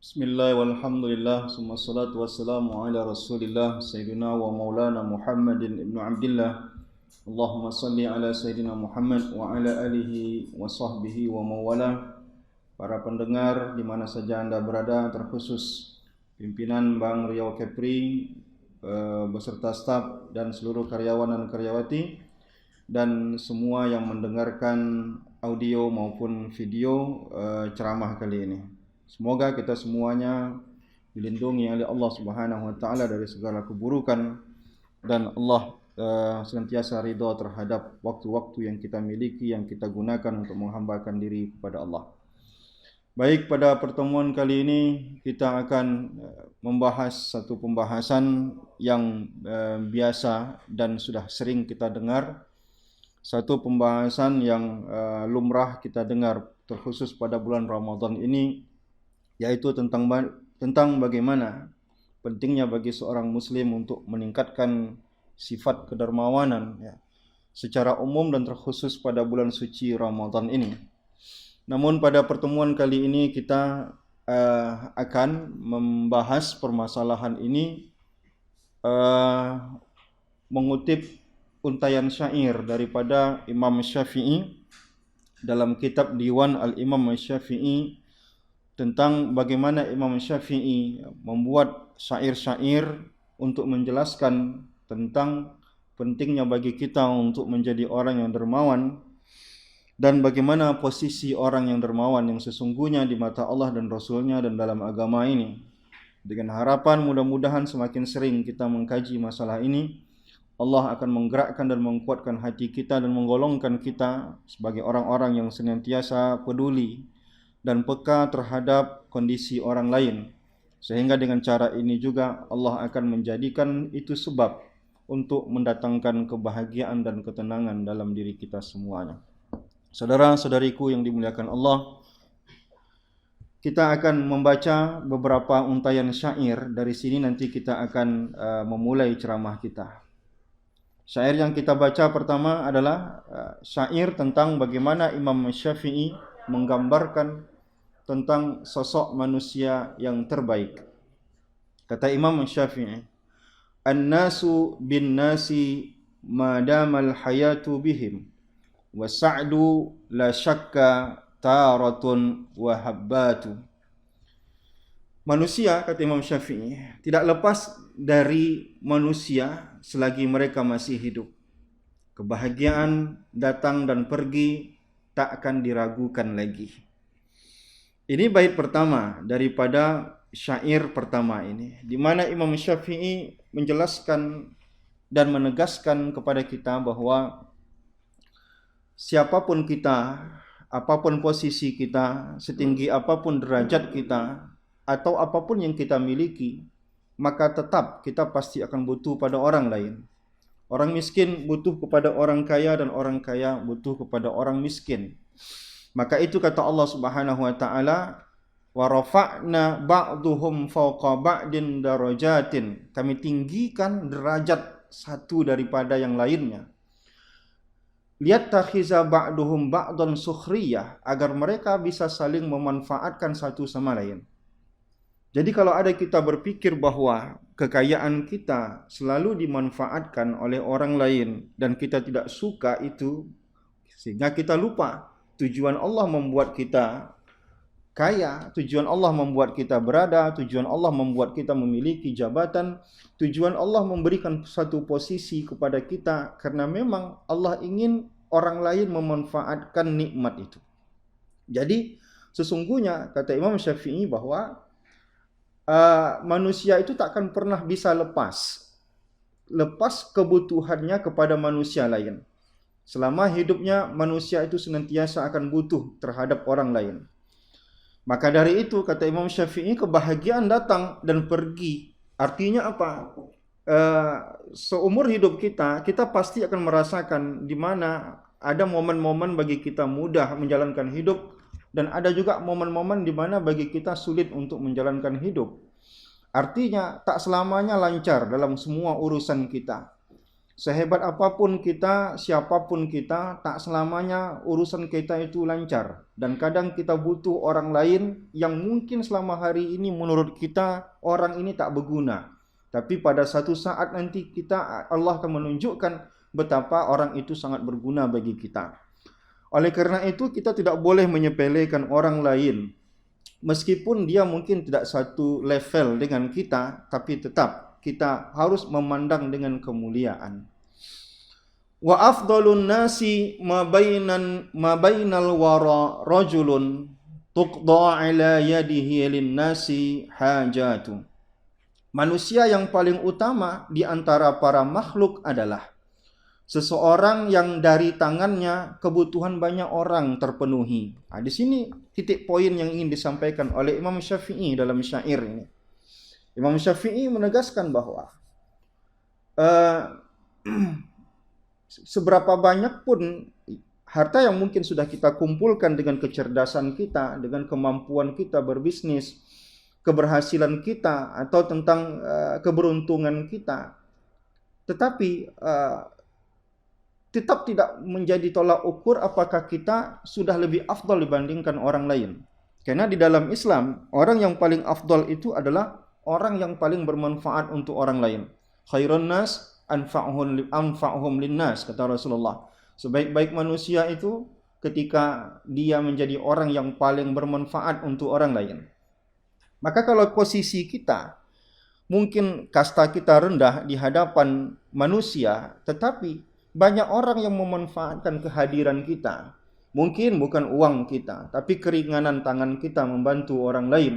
Bismillah walhamdulillah summa salatu wassalamu ala rasulillah sayyidina wa maulana Muhammadin ibnu Abdillah. Allahumma salli ala sayyidina Muhammad wa ala alihi wa sahbihi wa mawala. Para pendengar di mana saja Anda berada, terkhusus pimpinan Bank Riau Kepri beserta staf dan seluruh karyawan dan karyawati, dan semua yang mendengarkan audio maupun video ceramah kali ini. Semoga kita semuanya dilindungi oleh Allah Subhanahu wa taala dari segala keburukan, dan Allah senantiasa ridha terhadap waktu-waktu yang kita miliki, yang kita gunakan untuk menghambakan diri kepada Allah. Baik, pada pertemuan kali ini kita akan membahas satu pembahasan yang biasa dan sudah sering kita dengar. Satu pembahasan yang lumrah kita dengar terkhusus pada bulan Ramadan ini, yaitu tentang bagaimana pentingnya bagi seorang muslim untuk meningkatkan sifat kedermawanan secara umum dan terkhusus pada bulan suci Ramadan ini. Namun pada pertemuan kali ini kita akan membahas permasalahan ini mengutip untaian syair daripada Imam Syafi'i dalam kitab Diwan Al-Imam Syafi'i, tentang bagaimana Imam Syafi'i membuat syair-syair untuk menjelaskan tentang pentingnya bagi kita untuk menjadi orang yang dermawan, dan bagaimana posisi orang yang dermawan yang sesungguhnya di mata Allah dan Rasulnya dan dalam agama ini. Dengan harapan mudah-mudahan semakin sering kita mengkaji masalah ini, Allah akan menggerakkan dan menguatkan hati kita dan menggolongkan kita sebagai orang-orang yang senantiasa peduli dan peka terhadap kondisi orang lain, sehingga dengan cara ini juga Allah akan menjadikan itu sebab untuk mendatangkan kebahagiaan dan ketenangan dalam diri kita semuanya. Saudara-saudariku yang dimuliakan Allah, kita akan membaca beberapa untaian syair. Dari sini nanti kita akan memulai ceramah kita. Syair yang kita baca pertama adalah syair tentang bagaimana Imam Syafi'i menggambarkan tentang sosok manusia yang terbaik. Kata Imam Syafi'i, "An-nasu bin-nasi madamal hayatu bihim, wa sa'du la syakka taratun wa habbatu." Manusia, kata Imam Syafi'i, tidak lepas dari manusia selagi mereka masih hidup. Kebahagiaan datang dan pergi, tak akan diragukan lagi. Ini bait pertama daripada syair pertama ini, di mana Imam Syafi'i menjelaskan dan menegaskan kepada kita bahwa siapapun kita, apapun posisi kita, setinggi apapun derajat kita, atau apapun yang kita miliki, maka tetap kita pasti akan butuh pada orang lain. Orang miskin butuh kepada orang kaya, dan orang kaya butuh kepada orang miskin. Maka itu kata Allah Subhanahu wa taala, wa rafa'na ba'duhum fawqa ba'din darajatin. Kami tinggikan derajat satu daripada yang lainnya. Liyatakhiza ba'duhum ba'dan sukhriyah, agar mereka bisa saling memanfaatkan satu sama lain. Jadi kalau ada kita berpikir bahwa kekayaan kita selalu dimanfaatkan oleh orang lain dan kita tidak suka itu, sehingga kita lupa tujuan Allah membuat kita kaya, tujuan Allah membuat kita berada, tujuan Allah membuat kita memiliki jabatan, tujuan Allah memberikan satu posisi kepada kita karena memang Allah ingin orang lain memanfaatkan nikmat itu. Jadi sesungguhnya kata Imam Syafi'i bahwa manusia itu tak akan pernah bisa lepas kebutuhannya kepada manusia lain. Selama hidupnya, manusia itu senantiasa akan butuh terhadap orang lain. Maka dari itu, kata Imam Syafi'i, kebahagiaan datang dan pergi. Artinya apa? Seumur hidup kita pasti akan merasakan di mana ada momen-momen bagi kita mudah menjalankan hidup, dan ada juga momen-momen di mana bagi kita sulit untuk menjalankan hidup. Artinya, tak selamanya lancar dalam semua urusan kita. Sehebat apapun kita, siapapun kita, tak selamanya urusan kita itu lancar. Dan kadang kita butuh orang lain yang mungkin selama hari ini menurut kita orang ini tak berguna. Tapi pada satu saat nanti Allah akan menunjukkan betapa orang itu sangat berguna bagi kita. Oleh karena itu kita tidak boleh menyepelekan orang lain. Meskipun dia mungkin tidak satu level dengan kita, tapi tetap kita harus memandang dengan kemuliaan. Wa afdalun nasi ma bainal wara rajulun tuqda ala yadihi lin nasi hajatu. Manusia yang paling utama di antara para makhluk adalah seseorang yang dari tangannya kebutuhan banyak orang terpenuhi. Di sini titik poin yang ingin disampaikan oleh Imam Syafi'i dalam syair ini. Imam Syafi'i menegaskan bahwa seberapa banyak pun harta yang mungkin sudah kita kumpulkan dengan kecerdasan kita, dengan kemampuan kita berbisnis, keberhasilan kita, atau tentang keberuntungan kita, tetapi tetap tidak menjadi tolak ukur apakah kita sudah lebih afdal dibandingkan orang lain. Karena di dalam Islam, orang yang paling afdal itu adalah orang yang paling bermanfaat untuk orang lain. Khairun nas anfa'uhum linnas, kata Rasulullah. Sebaik-baik manusia itu ketika dia menjadi orang yang paling bermanfaat untuk orang lain. Maka kalau posisi kita, mungkin kasta kita rendah di hadapan manusia, tetapi banyak orang yang memanfaatkan kehadiran kita. Mungkin bukan uang kita, tapi keringanan tangan kita membantu orang lain.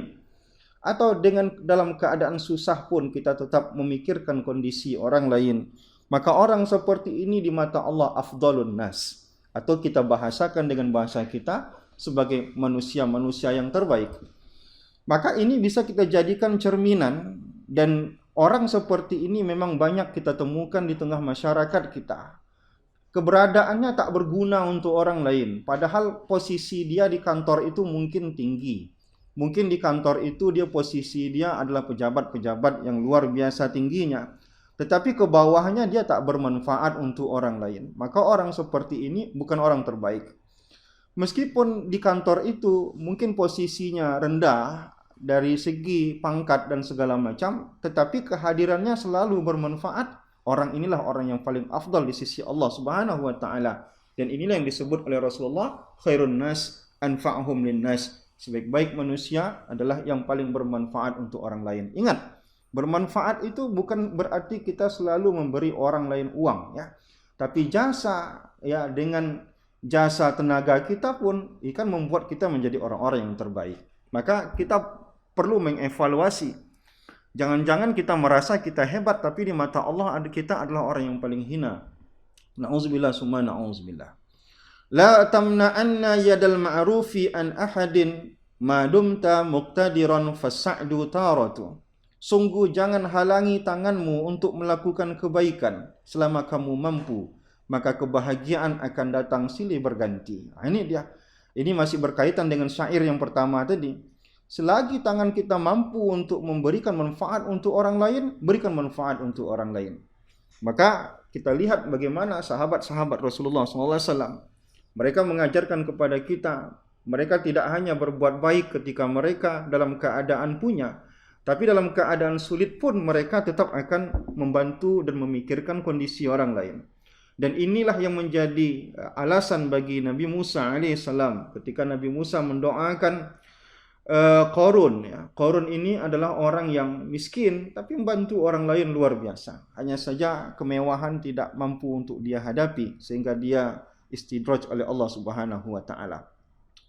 Atau dalam keadaan susah pun kita tetap memikirkan kondisi orang lain. Maka orang seperti ini di mata Allah afdalun nas. Atau kita bahasakan dengan bahasa kita sebagai manusia-manusia yang terbaik. Maka ini bisa kita jadikan cerminan, dan orang seperti ini memang banyak kita temukan di tengah masyarakat kita. Keberadaannya tak berguna untuk orang lain, padahal posisi dia di kantor itu mungkin tinggi. Mungkin di kantor itu posisi dia adalah pejabat-pejabat yang luar biasa tingginya. Tetapi ke bawahnya dia tak bermanfaat untuk orang lain. Maka orang seperti ini bukan orang terbaik. Meskipun di kantor itu mungkin posisinya rendah dari segi pangkat dan segala macam, tetapi kehadirannya selalu bermanfaat. Orang inilah orang yang paling afdal di sisi Allah Subhanahu wa taala. Dan inilah yang disebut oleh Rasulullah, khairun nas anfa'uhum linnas. Sebaik-baik manusia adalah yang paling bermanfaat untuk orang lain. Ingat, bermanfaat itu bukan berarti kita selalu memberi orang lain uang, ya. Tapi jasa, ya, dengan jasa tenaga kita pun ikan membuat kita menjadi orang-orang yang terbaik. Maka kita perlu mengevaluasi. Jangan-jangan kita merasa kita hebat, tapi di mata Allah kita adalah orang yang paling hina. Na'udzubillah summa na'udzubillah. La tamna'anna yadal ma'rufi an ahadin ma dumta muqtadiran fasa'du taratu. Sungguh jangan halangi tanganmu untuk melakukan kebaikan selama kamu mampu, maka kebahagiaan akan datang silih berganti. Ini dia. Ini masih berkaitan dengan syair yang pertama tadi. Selagi tangan kita mampu untuk memberikan manfaat untuk orang lain, berikan manfaat untuk orang lain. Maka kita lihat bagaimana sahabat-sahabat Rasulullah SAW. Mereka mengajarkan kepada kita, mereka tidak hanya berbuat baik ketika mereka dalam keadaan punya, tapi dalam keadaan sulit pun mereka tetap akan membantu dan memikirkan kondisi orang lain. Dan inilah yang menjadi alasan bagi Nabi Musa alaihissalam ketika Nabi Musa mendoakan Qarun, ya. Qarun ini adalah orang yang miskin tapi membantu orang lain luar biasa. Hanya saja kemewahan tidak mampu untuk dia hadapi sehingga dia istidraj oleh Allah Subhanahu wa taala.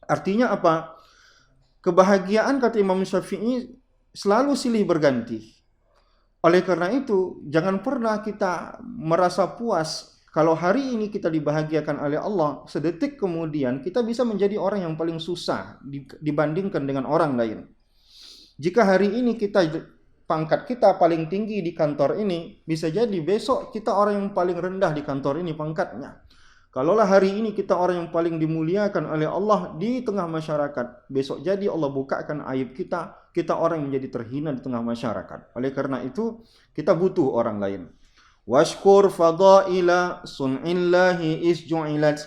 Artinya apa? Kebahagiaan, kata Imam Syafi'i, selalu silih berganti. Oleh karena itu, jangan pernah kita merasa puas kalau hari ini kita dibahagiakan oleh Allah, sedetik kemudian kita bisa menjadi orang yang paling susah dibandingkan dengan orang lain. Jika hari ini pangkat kita paling tinggi di kantor ini, bisa jadi besok kita orang yang paling rendah di kantor ini pangkatnya. Kalaulah hari ini kita orang yang paling dimuliakan oleh Allah di tengah masyarakat, besok jadi Allah bukakan aib kita orang yang menjadi terhina di tengah masyarakat. Oleh karena itu, kita butuh orang lain. washkur fadaila sun'illahi isju'ilat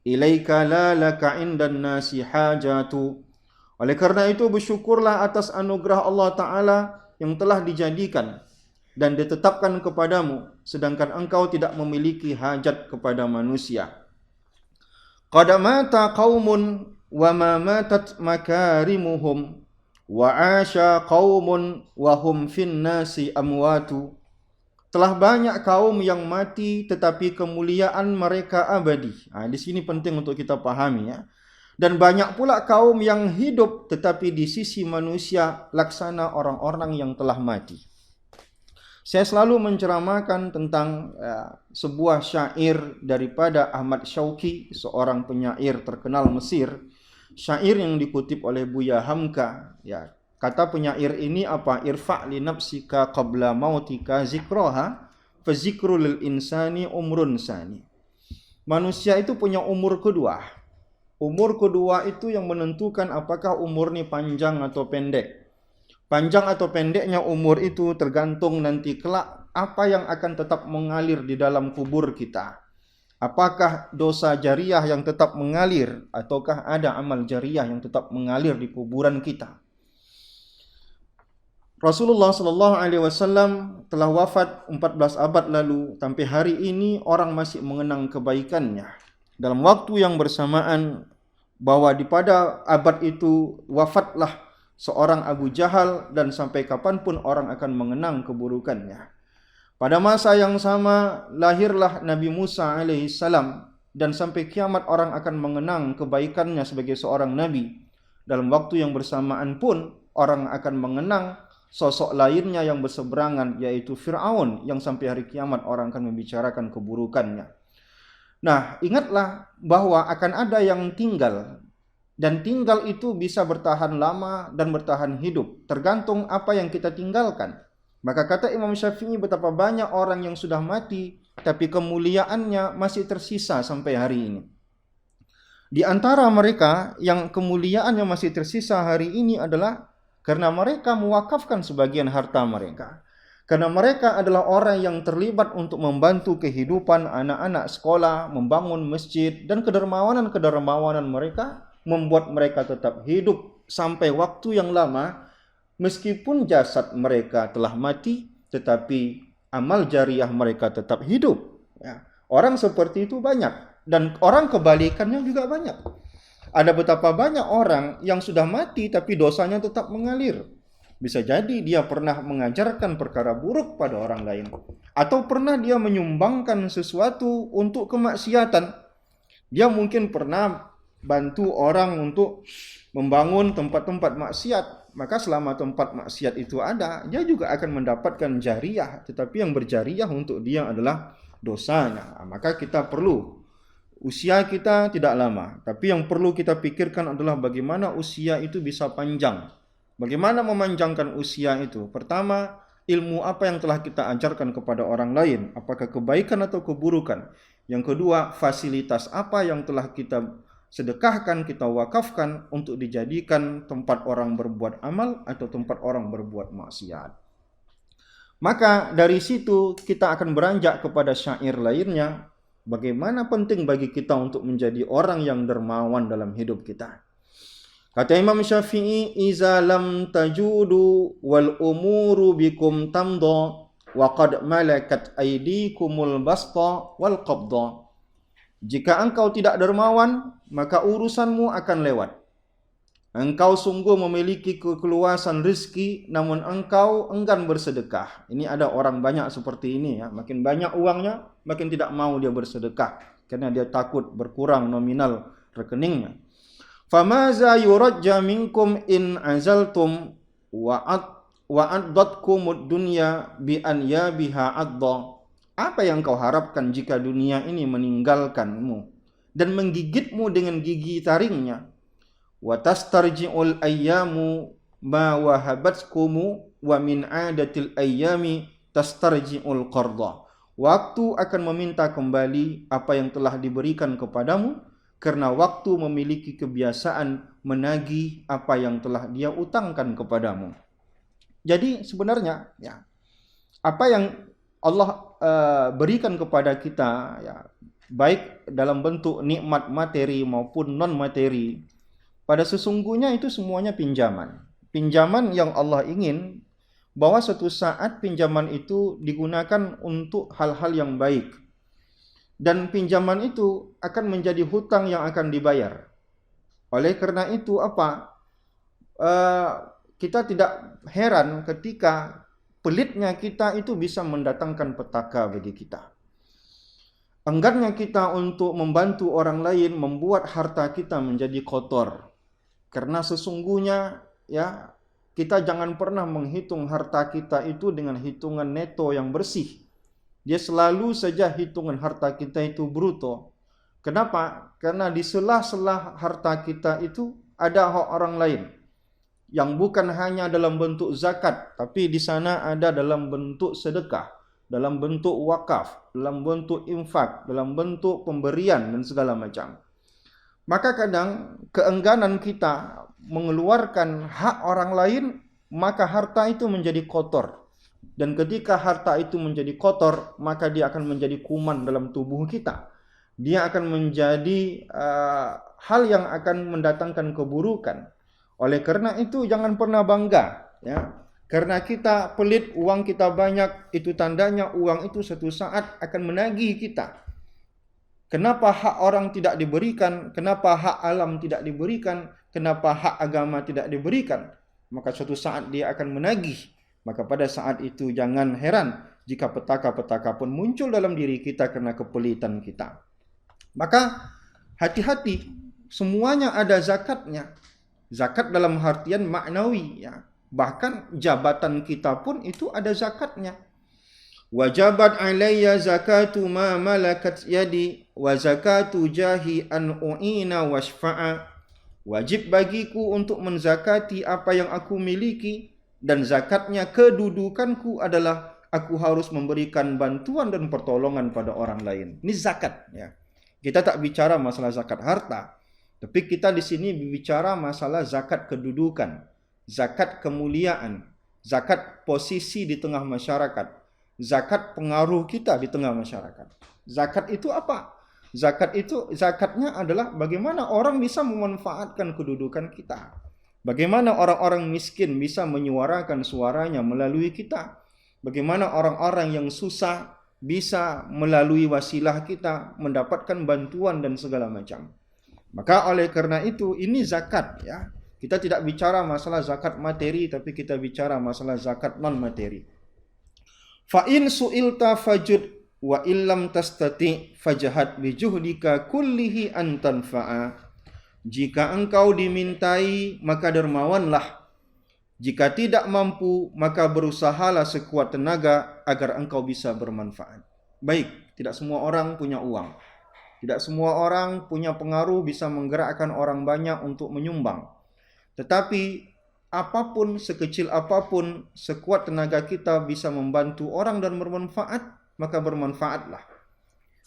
ilaika la laka indan nasi hajatu. Oleh karena itu bersyukurlah atas anugerah Allah Ta'ala yang telah dijadikan dan ditetapkan kepadamu, sedangkan engkau tidak memiliki hajat kepada manusia. Qad mata qaumun wa ma matat makarimuhum wa asha qaumun wa hum fin nasi amwatu. Telah banyak kaum yang mati tetapi kemuliaan mereka abadi. Di sini penting untuk kita pahami ya. Dan banyak pula kaum yang hidup tetapi di sisi manusia laksana orang-orang yang telah mati. Saya selalu menceramahkan tentang sebuah syair daripada Ahmad Syauqi, seorang penyair terkenal Mesir. Syair yang dikutip oleh Buya Hamka. Ya, kata penyair ini apa? Irfa' li nafsika qabla mautika zikraha fa zikru lil insani umrun sani. Manusia itu punya umur kedua. Umur kedua itu yang menentukan apakah umur ini panjang atau pendek. Panjang atau pendeknya umur itu tergantung nanti kelak apa yang akan tetap mengalir di dalam kubur kita. Apakah dosa jariah yang tetap mengalir ataukah ada amal jariah yang tetap mengalir di kuburan kita. Rasulullah SAW telah wafat 14 abad lalu. Sampai hari ini orang masih mengenang kebaikannya. Dalam waktu yang bersamaan bahwa di pada abad itu wafatlah seorang Abu Jahal dan sampai kapanpun orang akan mengenang keburukannya. Pada masa yang sama lahirlah Nabi Musa alaihissalam dan sampai kiamat orang akan mengenang kebaikannya sebagai seorang nabi. Dalam waktu yang bersamaan pun orang akan mengenang sosok lainnya yang berseberangan, yaitu Fir'aun, yang sampai hari kiamat orang akan membicarakan keburukannya. Nah, ingatlah bahwa akan ada yang tinggal, dan tinggal itu bisa bertahan lama dan bertahan hidup, tergantung apa yang kita tinggalkan. Maka kata Imam Syafi'i, betapa banyak orang yang sudah mati, tapi kemuliaannya masih tersisa sampai hari ini. Di antara mereka yang kemuliaannya masih tersisa hari ini adalah karena mereka mewakafkan sebagian harta mereka. Karena mereka adalah orang yang terlibat untuk membantu kehidupan anak-anak sekolah, membangun masjid, dan kedermawanan-kedermawanan mereka membuat mereka tetap hidup sampai waktu yang lama, meskipun jasad mereka telah mati, tetapi amal jariah mereka tetap hidup. Ya. Orang seperti itu banyak, dan orang kebalikannya juga banyak. Ada betapa banyak orang yang sudah mati, tapi dosanya tetap mengalir. Bisa jadi dia pernah mengajarkan perkara buruk pada orang lain. Atau pernah dia menyumbangkan sesuatu untuk kemaksiatan. Dia mungkin pernah bantu orang untuk membangun tempat-tempat maksiat. Maka selama tempat maksiat itu ada, dia juga akan mendapatkan jariah. Tetapi yang berjariah untuk dia adalah dosanya. Maka kita perlu, usia kita tidak lama. Tapi yang perlu kita pikirkan adalah bagaimana usia itu bisa panjang. Bagaimana memanjangkan usia itu? Pertama, ilmu apa yang telah kita ajarkan kepada orang lain, apakah kebaikan atau keburukan. Yang kedua, fasilitas apa yang telah kita sedekahkan, kita wakafkan untuk dijadikan tempat orang berbuat amal atau tempat orang berbuat maksiat. Maka dari situ kita akan beranjak kepada syair lainnya, bagaimana penting bagi kita untuk menjadi orang yang dermawan dalam hidup kita. Kata Imam Syafi'i, iza lam tajudu wal umuru bikum tamda wa qad malakat aydikumul basta wal qabda. Jika engkau tidak dermawan, maka urusanmu akan lewat. Engkau sungguh memiliki keluasan rezeki, namun engkau enggan bersedekah. Ini ada orang banyak seperti ini ya. Makin banyak uangnya, makin tidak mau dia bersedekah karena dia takut berkurang nominal rekeningnya. Famaza yurajja minkum in azaltum wa addatkumud dunya bi an yabiha adda. Apa yang kau harapkan jika dunia ini meninggalkanmu dan menggigitmu dengan gigi taringnya? Wa tastarji'ul ayyamu ma wahabatkumu wa min adatil ayyami tastarji'ul qarda. Waktu akan meminta kembali apa yang telah diberikan kepadamu, karena waktu memiliki kebiasaan menagih apa yang telah dia utangkan kepadamu. Jadi sebenarnya ya, apa yang Allah berikan kepada kita, ya, baik dalam bentuk nikmat materi maupun non materi, pada sesungguhnya itu semuanya pinjaman. Pinjaman yang Allah ingin bahwa suatu saat pinjaman itu digunakan untuk hal-hal yang baik. Dan pinjaman itu akan menjadi hutang yang akan dibayar. Oleh karena itu kita tidak heran ketika pelitnya kita itu bisa mendatangkan petaka bagi kita. Enggannya kita untuk membantu orang lain membuat harta kita menjadi kotor. Karena sesungguhnya, ya, kita jangan pernah menghitung harta kita itu dengan hitungan neto yang bersih. Dia selalu saja hitungan harta kita itu bruto. Kenapa? Karena di sela-sela harta kita itu ada hak orang lain yang bukan hanya dalam bentuk zakat, tapi di sana ada dalam bentuk sedekah, dalam bentuk wakaf, dalam bentuk infak, dalam bentuk pemberian dan segala macam. Maka kadang keengganan kita mengeluarkan hak orang lain, maka harta itu menjadi kotor. Dan ketika harta itu menjadi kotor, maka dia akan menjadi kuman dalam tubuh kita. Dia akan menjadi hal yang akan mendatangkan keburukan. Oleh karena itu jangan pernah bangga, ya. Karena kita pelit, uang kita banyak, itu tandanya uang itu suatu saat akan menagih kita. Kenapa hak orang tidak diberikan? Kenapa hak alam tidak diberikan? Kenapa hak agama tidak diberikan? Maka suatu saat dia akan menagih. Maka pada saat itu jangan heran jika petaka-petaka pun muncul dalam diri kita karena kepelitan kita. Maka hati-hati, semuanya ada zakatnya. Zakat dalam artian maknawi, ya. Bahkan jabatan kita pun itu ada zakatnya. Wajabat alayya zakatu ma malakat yadi wa zakatu jahi an u'ina washfa'a. Wajib bagiku untuk menzakati apa yang aku miliki, dan zakatnya kedudukanku adalah aku harus memberikan bantuan dan pertolongan pada orang lain. Ini zakat, ya. Kita tak bicara masalah zakat harta, tapi kita di sini bicara masalah zakat kedudukan, zakat kemuliaan, zakat posisi di tengah masyarakat, zakat pengaruh kita di tengah masyarakat. Zakat itu apa? Zakatnya adalah bagaimana orang bisa memanfaatkan kedudukan kita. Bagaimana orang-orang miskin bisa menyuarakan suaranya melalui kita. Bagaimana orang-orang yang susah bisa melalui wasilah kita mendapatkan bantuan dan segala macam. Maka oleh karena itu ini zakat, ya. Kita tidak bicara masalah zakat materi, tapi kita bicara masalah zakat non materi. Fa in su'ilta fajud wa illam tastati fajhad bi juhdika kullihi an tanfa'a. Jika engkau dimintai, maka dermawanlah. Jika tidak mampu, maka berusahalah sekuat tenaga agar engkau bisa bermanfaat. Baik, tidak semua orang punya uang. Tidak semua orang punya pengaruh bisa menggerakkan orang banyak untuk menyumbang. Tetapi apapun, sekecil apapun, sekuat tenaga kita bisa membantu orang dan bermanfaat, maka bermanfaatlah.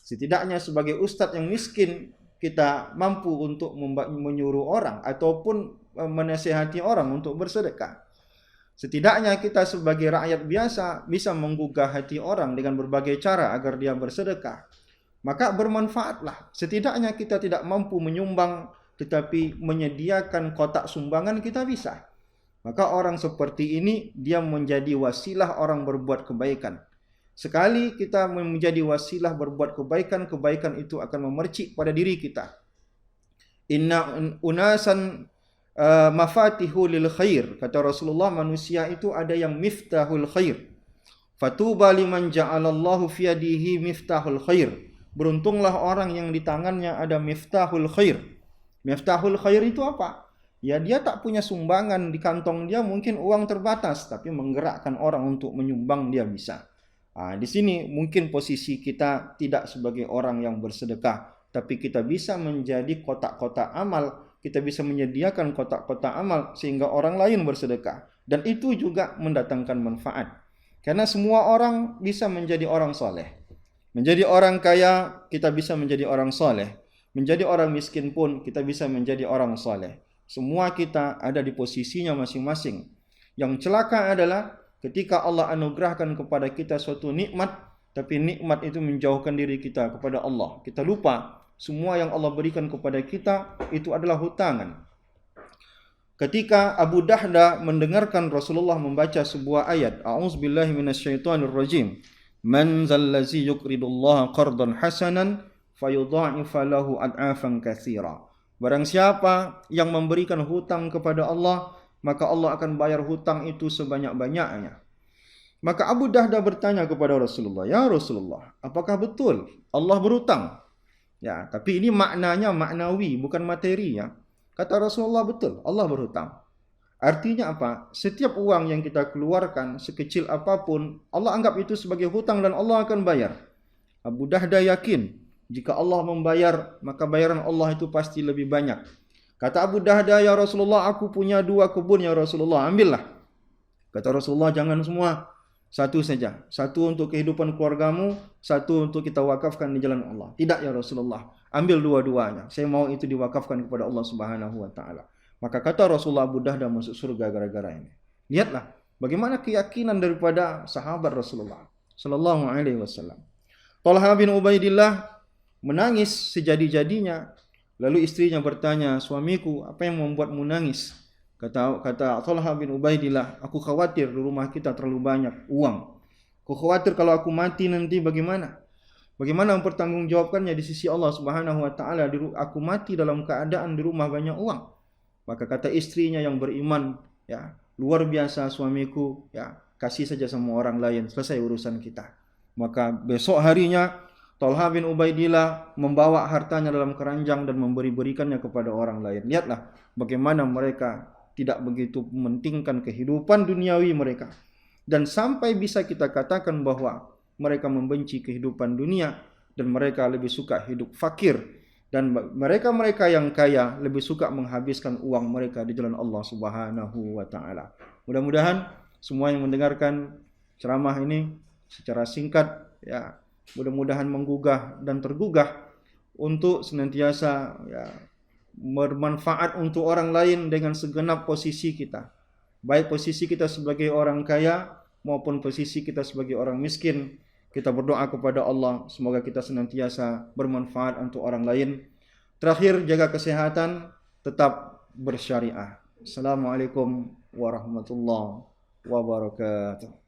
Setidaknya sebagai ustadz yang miskin, kita mampu untuk menyuruh orang ataupun menasihati orang untuk bersedekah. Setidaknya kita sebagai rakyat biasa bisa menggugah hati orang dengan berbagai cara agar dia bersedekah. Maka bermanfaatlah. Setidaknya kita tidak mampu menyumbang, tetapi menyediakan kotak sumbangan kita bisa. Maka orang seperti ini dia menjadi wasilah orang berbuat kebaikan. Sekali kita menjadi wasilah berbuat kebaikan, kebaikan itu akan memercik pada diri kita. Inna unasan mafatihu lil khair. Kata Rasulullah, manusia itu ada yang miftahul khair. Fatuba liman ja'alallahu fi yadihi miftahul khair. Beruntunglah orang yang di tangannya ada miftahul khair. Miftahul khair itu apa? Ya, dia tak punya sumbangan di kantong dia, mungkin uang terbatas, tapi menggerakkan orang untuk menyumbang dia bisa. Di sini mungkin posisi kita tidak sebagai orang yang bersedekah, tapi kita bisa menjadi kotak-kotak amal, kita bisa menyediakan kotak-kotak amal sehingga orang lain bersedekah, dan itu juga mendatangkan manfaat. Karena semua orang bisa menjadi orang soleh. Menjadi orang kaya, kita bisa menjadi orang soleh. Menjadi orang miskin pun kita bisa menjadi orang soleh. Semua kita ada di posisinya masing-masing. Yang celaka adalah ketika Allah anugerahkan kepada kita suatu nikmat, tapi nikmat itu menjauhkan diri kita kepada Allah. Kita lupa semua yang Allah berikan kepada kita itu adalah hutangan. Ketika Abu Dahda mendengarkan Rasulullah membaca sebuah ayat, A'udzubillahi minasyaitonirrajim, Man zallazi yuqridullaha qardan hasanan fayudha'ifa lahu ad'afan katsira. Barang siapa yang memberikan hutang kepada Allah, maka Allah akan bayar hutang itu sebanyak-banyaknya. Maka Abu Dahda bertanya kepada Rasulullah, "Ya Rasulullah, apakah betul Allah berhutang?" Ya, tapi ini maknanya maknawi, bukan materi ya. Kata Rasulullah, betul, Allah berhutang. Artinya apa? Setiap uang yang kita keluarkan, sekecil apapun, Allah anggap itu sebagai hutang dan Allah akan bayar. Abu Dahda yakin, jika Allah membayar, maka bayaran Allah itu pasti lebih banyak. Kata Abu Dahda, "Ya Rasulullah, aku punya 2 kebun ya Rasulullah, ambillah." Kata Rasulullah, "Jangan semua, satu saja. Satu untuk kehidupan keluargamu, satu untuk kita wakafkan di jalan Allah." "Tidak ya Rasulullah, ambil dua-duanya. Saya mau itu diwakafkan kepada Allah Subhanahu wa taala." Maka kata Rasulullah, Abu Dahda masuk surga gara-gara ini. Lihatlah bagaimana keyakinan daripada sahabat Rasulullah sallallahu alaihi wasallam. Talha bin Ubaidillah menangis sejadi-jadinya. Lalu istrinya bertanya, "Suamiku, apa yang membuatmu nangis?" Kata Talha bin Ubaidillah, "Aku khawatir di rumah kita terlalu banyak uang. Aku khawatir kalau aku mati nanti bagaimana? Bagaimana mempertanggungjawabkannya di sisi Allah Subhanahu wa taala? Aku mati dalam keadaan di rumah banyak uang." Maka kata istrinya yang beriman, ya, "Luar biasa suamiku, ya, kasih saja sama orang lain, selesai urusan kita." Maka besok harinya Talha bin Ubaidillah membawa hartanya dalam keranjang dan berikannya kepada orang lain. Lihatlah bagaimana mereka tidak begitu mementingkan kehidupan duniawi mereka. Dan sampai bisa kita katakan bahwa mereka membenci kehidupan dunia dan mereka lebih suka hidup fakir. Dan mereka-mereka yang kaya lebih suka menghabiskan uang mereka di jalan Allah Subhanahu wa taala. Mudah-mudahan semua yang mendengarkan ceramah ini secara singkat, ya, mudah-mudahan menggugah dan tergugah untuk senantiasa, ya, bermanfaat untuk orang lain dengan segenap posisi kita. Baik posisi kita sebagai orang kaya maupun posisi kita sebagai orang miskin. Kita berdoa kepada Allah, semoga kita senantiasa bermanfaat untuk orang lain. Terakhir, jaga kesehatan, tetap bersyariah. Assalamualaikum warahmatullahi wabarakatuh.